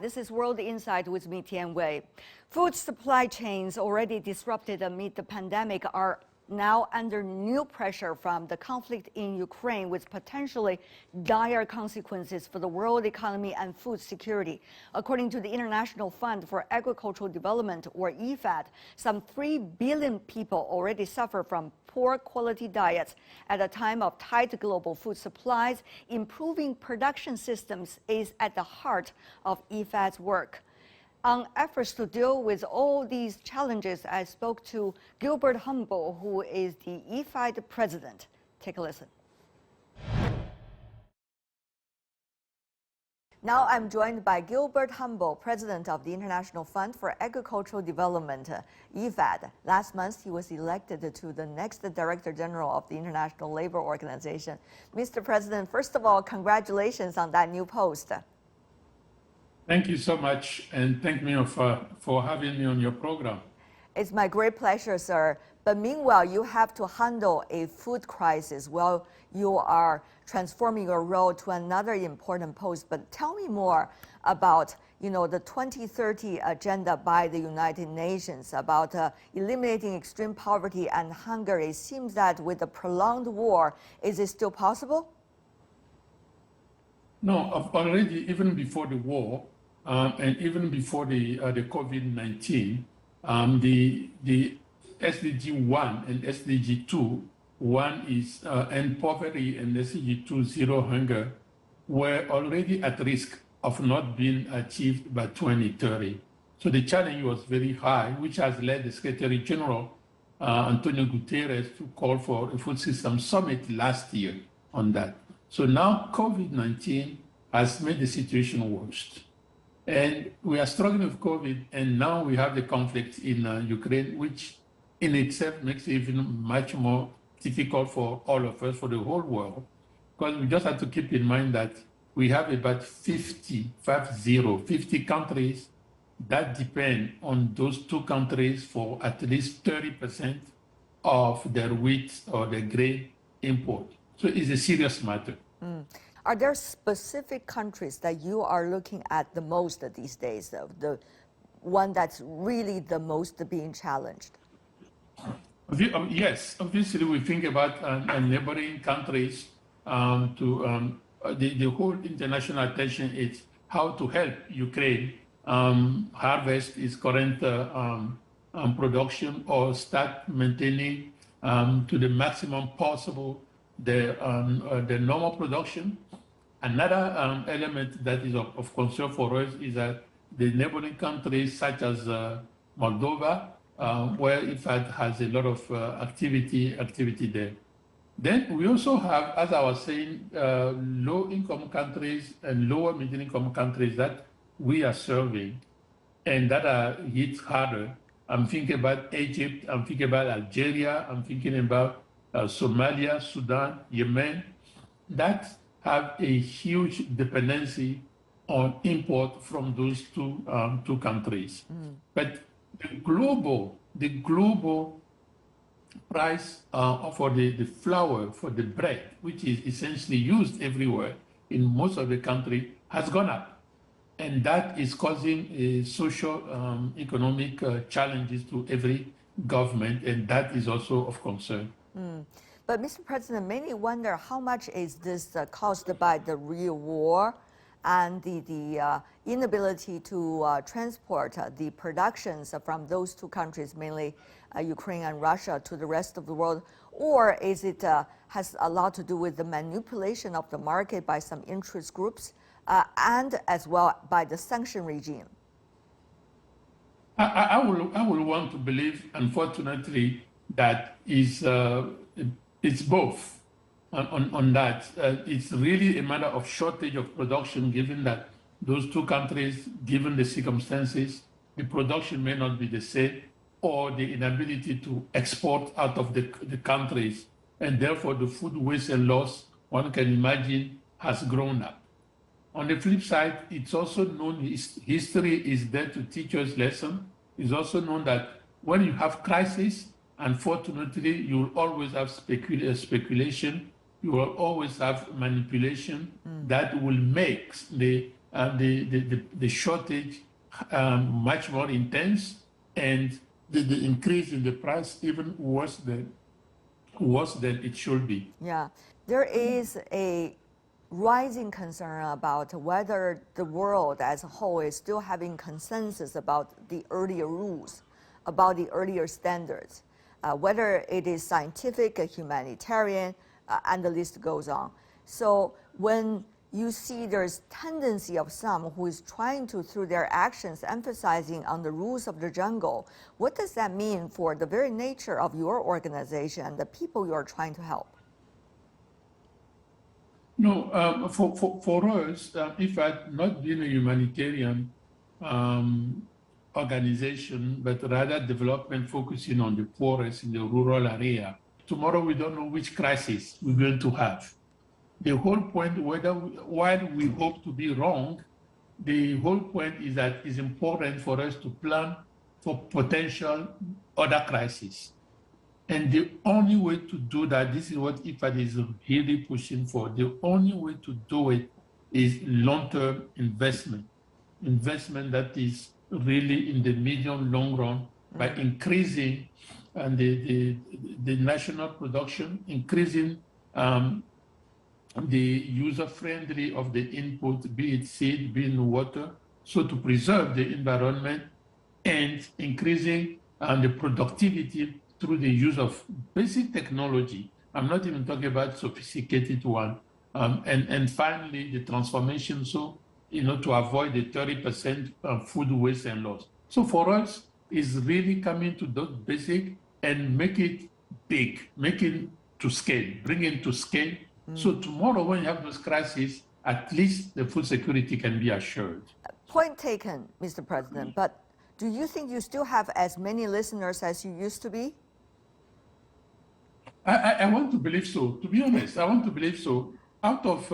This is World Insight with me, Tian Wei. Food supply chains already disrupted amid the pandemic are now under new pressure from the conflict in Ukraine, with potentially dire consequences for the world economy and food security. According to the International Fund for Agricultural Development, or IFAD, some 3 billion people already suffer from poor quality diets. At a time of tight global food supplies, improving production systems is at the heart of IFAD's work. On efforts to deal with all these challenges, I spoke to Gilbert Houngbo, who is the IFAD president. Take a listen. Now I'm joined by Gilbert Houngbo, president of the International Fund for Agricultural Development, IFAD. Last month, he was elected to the next Director General of the International Labor Organization. Mr. President, first of all, congratulations on that new post. Thank you so much, and thank you for having me on your program. It's my great pleasure, sir. But meanwhile, you have to handle a food crisis while you are transforming your role to another important post. But tell me more about, the 2030 agenda by the United Nations about eliminating extreme poverty and hunger. It seems that with the prolonged war, is it still possible? No, already, even before the war, and even before the COVID-19, the SDG 1 and SDG 2, one is end poverty, and SDG 2, zero hunger, were already at risk of not being achieved by 2030. So the challenge was very high, which has led the Secretary General, Antonio Guterres, to call for a food system summit last year on that. So now COVID-19 has made the situation worse. And we are struggling with COVID, and now we have the conflict in Ukraine, which in itself makes it even much more difficult for all of us, for the whole world, because we just have to keep in mind that we have about 50 countries that depend on those two countries for at least 30% of their wheat or their grain import. So it's a serious matter. Are there specific countries that you are looking at the most these days, the one that's really the most being challenged? Yes, obviously we think about neighboring countries. The whole international attention is how to help Ukraine harvest its current production or start maintaining to the maximum possible the normal production. Another element that is of concern for us is that the neighboring countries such as Moldova, where IFAD has a lot of activity there. Then we also have, as I was saying, low-income countries and lower middle-income countries that we are serving and that are hit harder. I'm thinking about Egypt, I'm thinking about Algeria, I'm thinking about Somalia, Sudan, Yemen, that have a huge dependency on import from those two countries. But the global price for the flour, for the bread, which is essentially used everywhere in most of the country, has gone up. And that is causing social, economic challenges to every government, and that is also of concern. But Mr. President, many wonder how much is this caused by the real war and the inability to transport the productions from those two countries, mainly Ukraine and Russia, to the rest of the world? Or is it has a lot to do with the manipulation of the market by some interest groups and as well by the sanction regime? I will want to believe, unfortunately, that it's both on that. It's really a matter of shortage of production, given that those two countries, given the circumstances, the production may not be the same, or the inability to export out of the countries. And therefore, the food waste and loss, one can imagine, has grown up. On the flip side, it's also known, history is there to teach us lesson. It's also known that when you have crisis, unfortunately, you will always have speculation. You will always have manipulation that will make the the shortage much more intense, and the increase in the price even worse than it should be. Yeah, there is a rising concern about whether the world as a whole is still having consensus about the earlier rules, about the earlier standards, whether it is scientific, humanitarian, and the list goes on. So when you see there's tendency of some who is trying to, through their actions, emphasizing on the rules of the jungle, what does that mean for the very nature of your organization and the people you are trying to help? No, for us, if I had not been a humanitarian organization, but rather development focusing on the poorest in the rural area, tomorrow we don't know which crisis we're going to have. The whole point, while we hope to be wrong, the whole point is that it's important for us to plan for potential other crises. And the only way to do that, this is what IFAD is really pushing for, the only way to do it is long-term investment that is really in the medium, long run, by increasing the national production, increasing the user-friendly of the input, be it seed, be it water, so to preserve the environment, and increasing the productivity through the use of basic technology. I'm not even talking about sophisticated one. And finally, the transformation, so, to avoid the 30% food waste and loss. So for us, it's really coming to those basic and make it big, make it to scale, bring it to scale. So tomorrow when you have those crises, at least the food security can be assured. Point taken, Mr. President, but do you think you still have as many listeners as you used to be? I want to believe so. To be honest, I want to believe so. Out of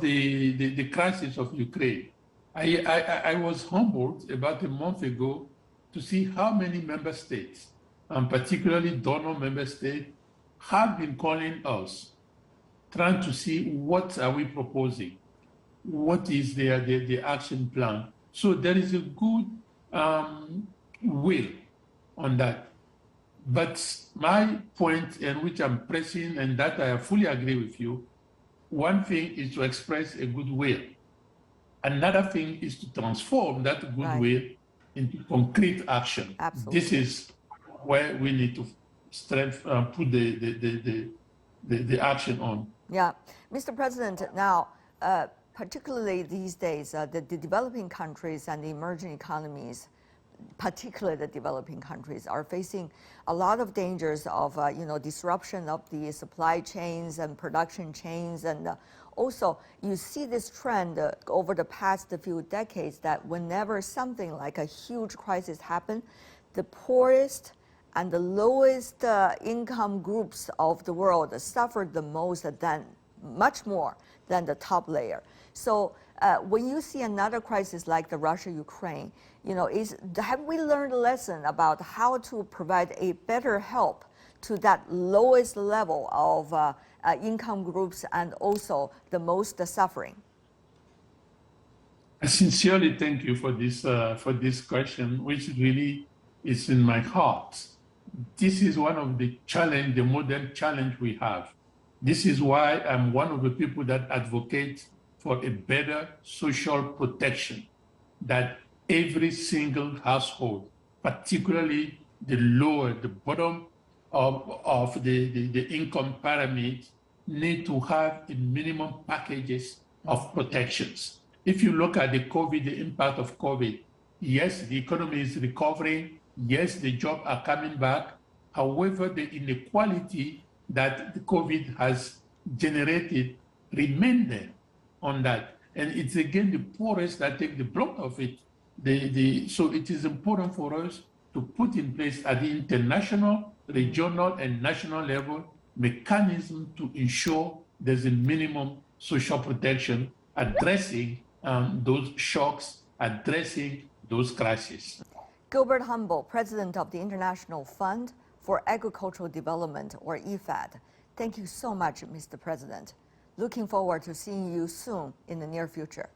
the crisis of Ukraine, I was humbled about a month ago to see how many member states, and particularly donor member states, have been calling us, trying to see what are we proposing, what is the action plan. So there is a good will on that. But my point, and which I'm pressing, and that I fully agree with you, one thing is to express a goodwill. Another thing is to transform that goodwill into concrete action. Absolutely. This is where we need to put the action on. Yeah, Mr. President, now, particularly these days, the developing countries and the emerging economies, particularly the developing countries, are facing a lot of dangers of disruption of the supply chains and production chains. And also, you see this trend over the past few decades that whenever something like a huge crisis happens, the poorest and the lowest income groups of the world suffered the most, much more than the top layer. So when you see another crisis like the Russia-Ukraine, have we learned a lesson about how to provide a better help to that lowest level of income groups and also the most suffering? I sincerely thank you for this question, which really is in my heart. This is one of the modern challenge we have. This is why I'm one of the people that advocates for a better social protection, that every single household, particularly the bottom of the income pyramid, need to have a minimum packages of protections. If you look at the impact of COVID, yes, the economy is recovering. Yes, the jobs are coming back. However, the inequality that the COVID has generated remain there on that. And it's again the poorest that take the brunt of it. So it is important for us to put in place at the international, regional, and national level mechanism to ensure there's a minimum social protection addressing those shocks, addressing those crises. Gilbert Houngbo, President of the International Fund for Agricultural Development, or IFAD. Thank you so much, Mr. President. Looking forward to seeing you soon in the near future.